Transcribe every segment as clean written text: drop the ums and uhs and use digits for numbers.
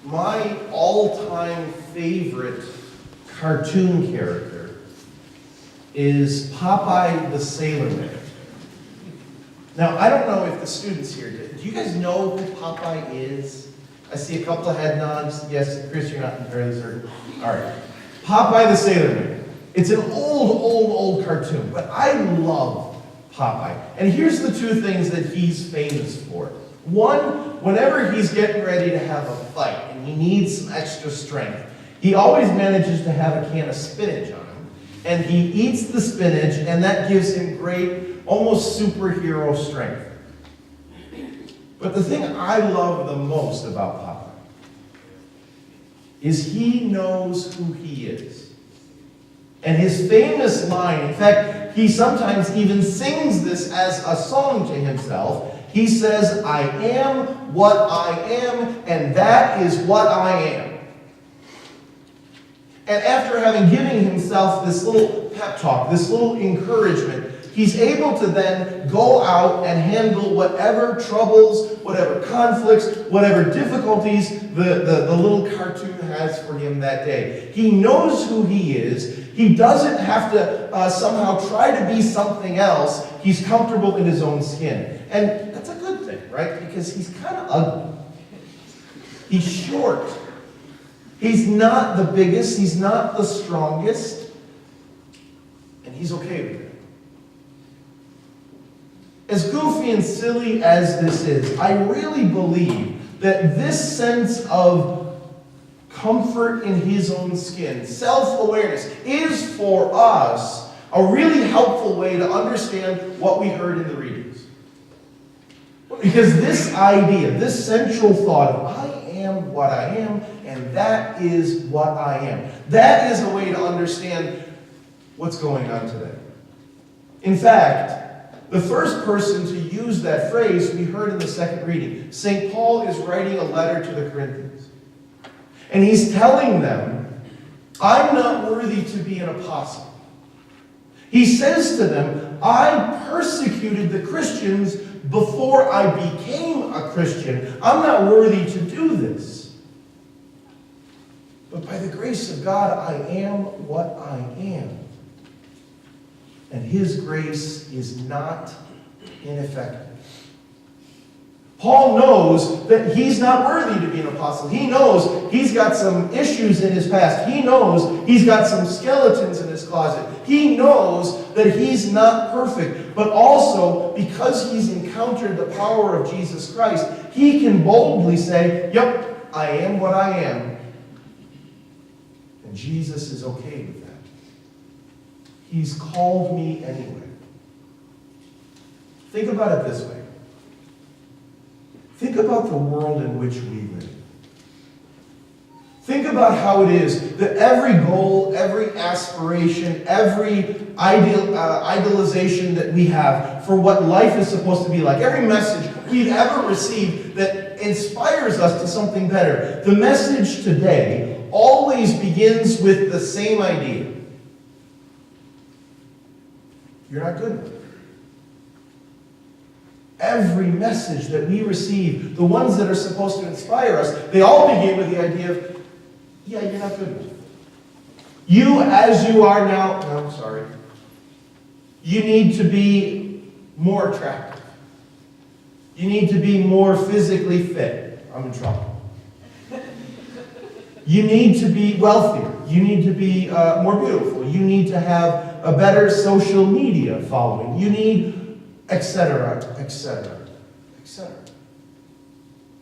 my all-time favorite cartoon character is Popeye the Sailor Man. Now, I don't know if the students here did. Do you guys know who Popeye is? I see a couple of head nods. Yes, Chris, you're not entirely certain. All right. Popeye the Sailor Man. It's an old cartoon, but I love Popeye. And here's the two things that he's famous for. One, whenever he's getting ready to have a fight and he needs some extra strength, he always manages to have a can of spinach on him. And he eats the spinach, and that gives him great, almost superhero strength. But the thing I love the most about Popeye is he knows who he is. And his famous line, in fact, he sometimes even sings this as a song to himself. He says, "I am what I am, and that is what I am." And after having given himself this little pep talk, this little encouragement, he's able to then go out and handle whatever troubles, whatever conflicts, whatever difficulties the little cartoon has for him that day. He knows who he is. He doesn't have to somehow try to be something else. He's comfortable in his own skin. And that's a good thing, right? Because he's kind of ugly. He's short. He's not the biggest. He's not the strongest. And he's okay with it. As goofy and silly as this is, I really believe that this sense of comfort in his own skin, self-awareness, is for us a really helpful way to understand what we heard in the readings. Because this idea, this central thought of I am what I am, and that is what I am, that is a way to understand what's going on today. In fact, the first person to use that phrase we heard in the second reading. St. Paul is writing a letter to the Corinthians. And he's telling them, I'm not worthy to be an apostle. He says to them, I persecuted the Christians before I became a Christian. I'm not worthy to do this. But by the grace of God, I am what I am. And his grace is not ineffective. Paul knows that he's not worthy to be an apostle. He knows he's got some issues in his past. He knows he's got some skeletons in his closet. He knows that he's not perfect. But also, because he's encountered the power of Jesus Christ, he can boldly say, yep, I am what I am. And Jesus is okay with that. He's called me anyway. Think about it this way. Think about the world in which we live. Think about how it is that every goal, every aspiration, every idealization that we have for what life is supposed to be like, every message we've ever received that inspires us to something better, the message today always begins with the same idea. You're not good enough. Every message that we receive, the ones that are supposed to inspire us, they all begin with the idea of, yeah, you're not good enough. You, as you are now, no, I'm sorry. You need to be more attractive. You need to be more physically fit. I'm in trouble. You need to be wealthier. You need to be more beautiful. You need to have a better social media following. You need etc., etc., etc.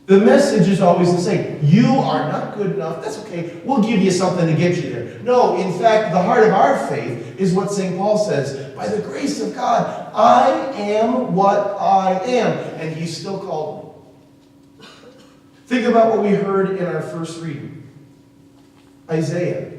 The message is always the same. You are not good enough. That's okay. We'll give you something to get you there. No, in fact, the heart of our faith is what St. Paul says. By the grace of God, I am what I am. And he's still called me. Think about what we heard in our first reading. Isaiah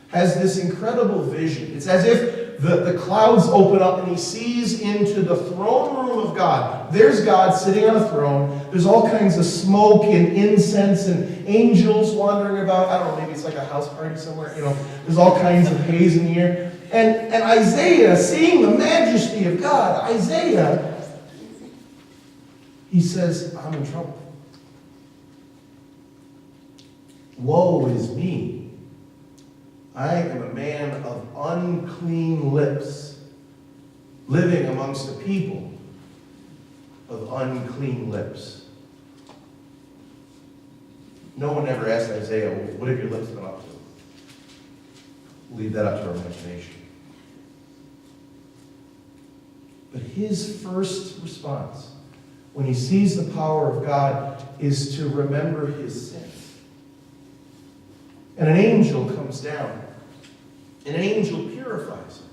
has this incredible vision. It's as if the clouds open up and he sees into the throne room of God. There's God sitting on a throne. There's all kinds of smoke and incense and angels wandering about. I don't know, maybe it's like a house party somewhere. There's all kinds of haze in the air. And Isaiah, seeing the majesty of God, he says, I'm in trouble. Woe is me. I am a man of unclean lips, living amongst a people of unclean lips. No one ever asked Isaiah, well, what have your lips been up to? We'll leave that up to our imagination. But his first response, when he sees the power of God, is to remember his sin. And an angel comes down, and an angel purifies him.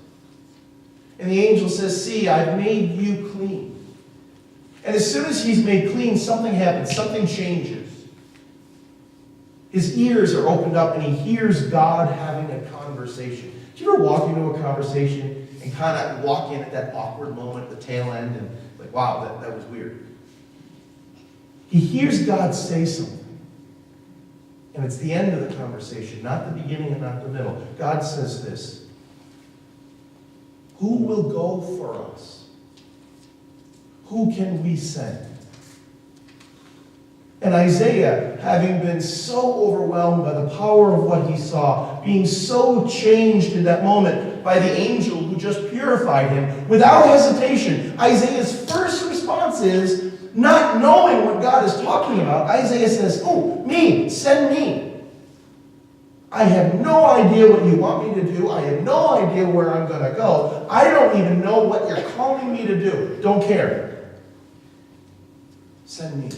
And the angel says, see, I've made you clean. And as soon as he's made clean, something happens, something changes. His ears are opened up, and he hears God having a conversation. Do you ever walk into a conversation and kind of walk in at that awkward moment at the tail end, and like, wow, that was weird? He hears God say something. And it's the end of the conversation, not the beginning and not the middle. God says this, who will go for us? Who can we send? And Isaiah, having been so overwhelmed by the power of what he saw, being so changed in that moment by the angel who just purified him, without hesitation, Isaiah's first response is, not knowing what God is talking about, Isaiah says, oh, me, send me. I have no idea what you want me to do. I have no idea where I'm going to go. I don't even know what you're calling me to do. Don't care. Send me.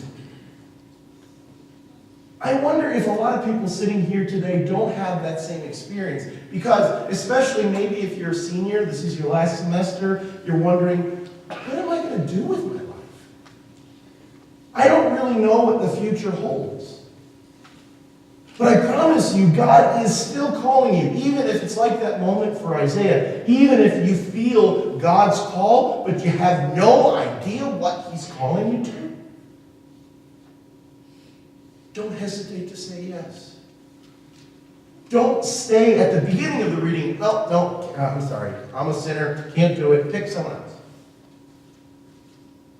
I wonder if a lot of people sitting here today don't have that same experience. Because, especially maybe if you're a senior, this is your last semester, you're wondering, what am I going to do with my life? I don't really know what the future holds. But I promise you, God is still calling you, even if it's like that moment for Isaiah, even if you feel God's call, but you have no idea what he's calling you to. Don't hesitate to say yes. Don't stay at the beginning of the reading. No, I'm sorry. I'm a sinner. Can't do it. Pick someone else.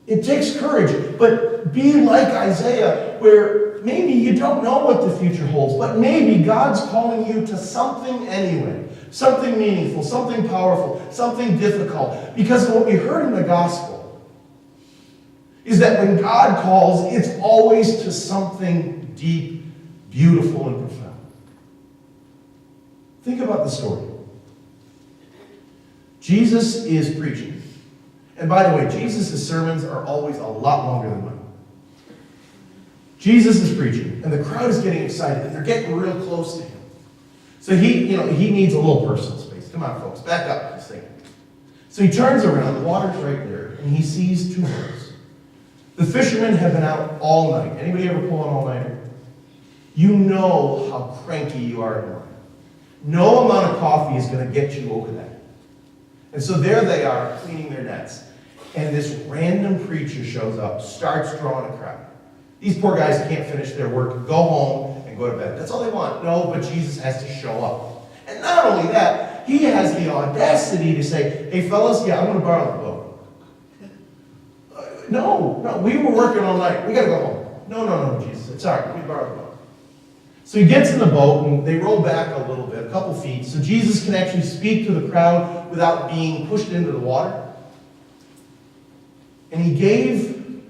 It takes courage, but be like Isaiah, where maybe you don't know what the future holds, but maybe God's calling you to something anyway. Something meaningful, something powerful, something difficult. Because what we heard in the gospel is that when God calls, it's always to something deep, beautiful, and profound. Think about the story. Jesus is preaching. And by the way, Jesus' sermons are always a lot longer than mine. Jesus is preaching, and the crowd is getting excited, and they're getting real close to him. So he needs a little personal space. Come on, folks, back up. He's thinking. So he turns around, the water's right there, and he sees two boats. The fishermen have been out all night. Anybody ever pull an all-nighter? You know how cranky you are in life. No amount of coffee is going to get you over that. And so there they are, cleaning their nets. And this random preacher shows up, starts drawing a crowd. These poor guys can't finish their work, go home, and go to bed. That's all they want. No, but Jesus has to show up. And not only that, he has the audacity to say, hey, fellas, yeah, I'm going to borrow the boat. No, we were working all night. We got to go home. No, Jesus. It's all right. We borrow the boat. So he gets in the boat, and they roll back a little bit, a couple feet, so Jesus can actually speak to the crowd without being pushed into the water. And he gave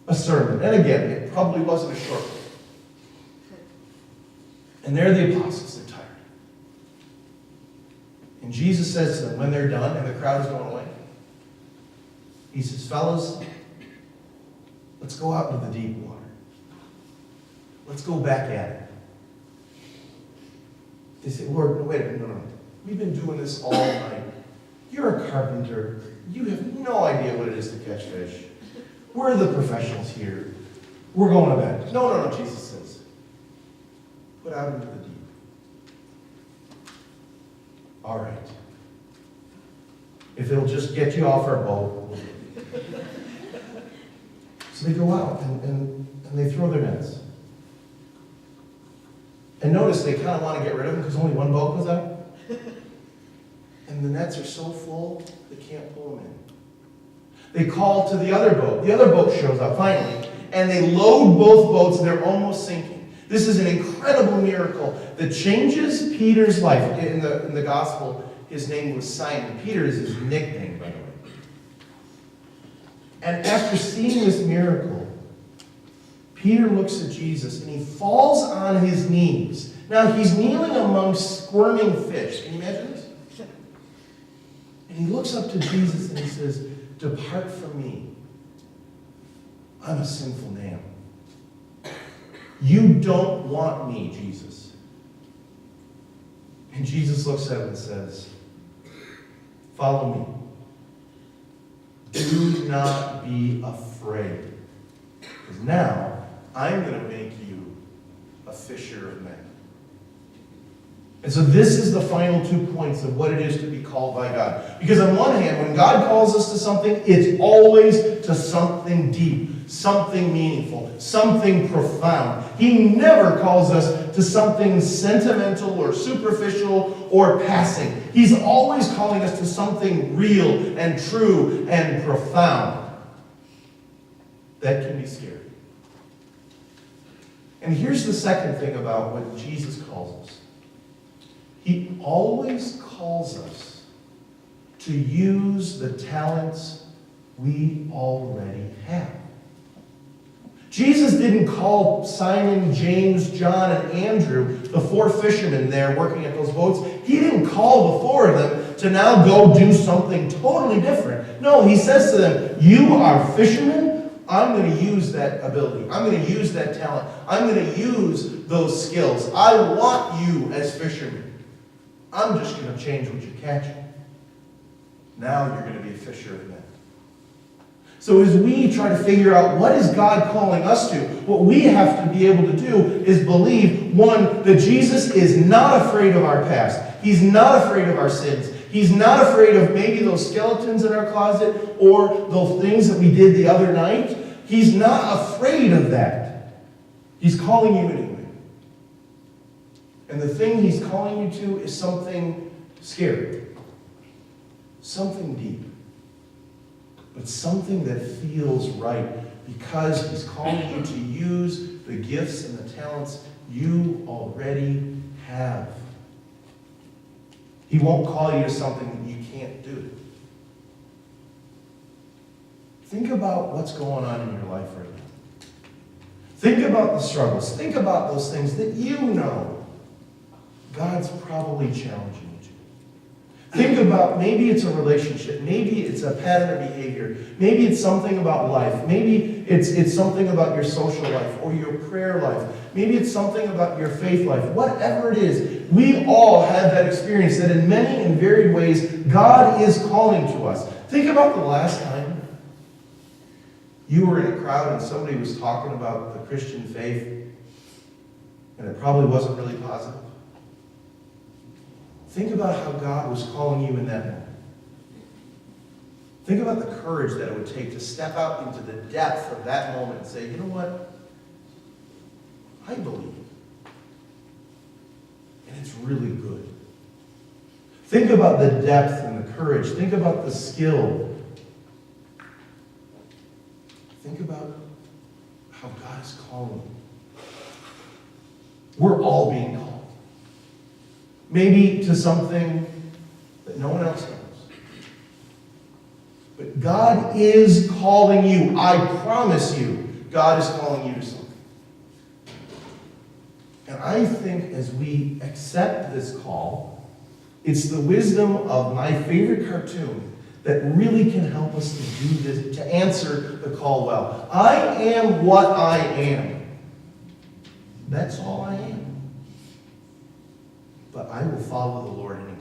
a sermon. And again, it probably wasn't a short one. And they're the apostles. They're tired. And Jesus says to them, when they're done and the crowd is going away, he says, fellas, let's go out into the deep water. Let's go back at it. They say, Lord, wait a minute, no. We've been doing this all night. You're a carpenter. You have no idea what it is to catch fish. We're the professionals here. We're going to bed. No, Jesus says. Put out into the deep. All right. If it'll just get you off our boat. So they go out and they throw their nets. And notice they kind of want to get rid of them because only one boat goes out. And the nets are so full, they can't pull them in. They call to the other boat. The other boat shows up finally, and they load both boats, and they're almost sinking. This is an incredible miracle that changes Peter's life. In the gospel, his name was Simon. Peter is his nickname, by the way. And after seeing this miracle, Peter looks at Jesus and he falls on his knees. Now, he's kneeling among squirming fish. Can you imagine this? And he looks up to Jesus and he says, "Depart from me. I'm a sinful man. You don't want me, Jesus." And Jesus looks at him and says, "Follow me. Do not be afraid. Because now I'm going to make you a fisher of men." And so this is the final 2 points of what it is to be called by God. Because on one hand, when God calls us to something, it's always to something deep, something meaningful, something profound. He never calls us to something sentimental or superficial or passing. He's always calling us to something real and true and profound. That can be scary. And here's the second thing about what Jesus calls us. He always calls us to use the talents we already have. Jesus didn't call Simon, James, John, and Andrew, the 4 fishermen there working at those boats. He didn't call the 4 of them to now go do something totally different. No, he says to them, "You are fishermen. I'm going to use that ability. I'm going to use that talent. I'm going to use those skills. I want you as fishermen. I'm just going to change what you're catching. Now you're going to be a fisher of men." So as we try to figure out what is God calling us to, what we have to be able to do is believe, one, that Jesus is not afraid of our past. He's not afraid of our sins. He's not afraid of maybe those skeletons in our closet or those things that we did the other night. He's not afraid of that. He's calling you anyway. And the thing he's calling you to is something scary, something deep, but something that feels right because he's calling you to use the gifts and the talents you already have. He won't call you to something that you can't do. Think about what's going on in your life right now. Think about the struggles. Think about those things that you know God's probably challenging you to. Think about, maybe it's a relationship. Maybe it's a pattern of behavior. Maybe it's something about life. Maybe it's something about your social life or your prayer life. Maybe it's something about your faith life. Whatever it is, we all have that experience that in many and varied ways, God is calling to us. Think about the last time you were in a crowd and somebody was talking about the Christian faith and it probably wasn't really positive. Think about how God was calling you in that moment. Think about the courage that it would take to step out into the depth of that moment and say, "You know what? I believe. And it's really good." Think about the depth and the courage. Think about the skill. Think about how God is calling you. We're all being called. Maybe to something that no one else knows. But God is calling you. I promise you, God is calling you to something. And I think as we accept this call, it's the wisdom of my favorite cartoon that really can help us to do this, to answer the call well. I am what I am. That's all I am. But I will follow the Lord anyway.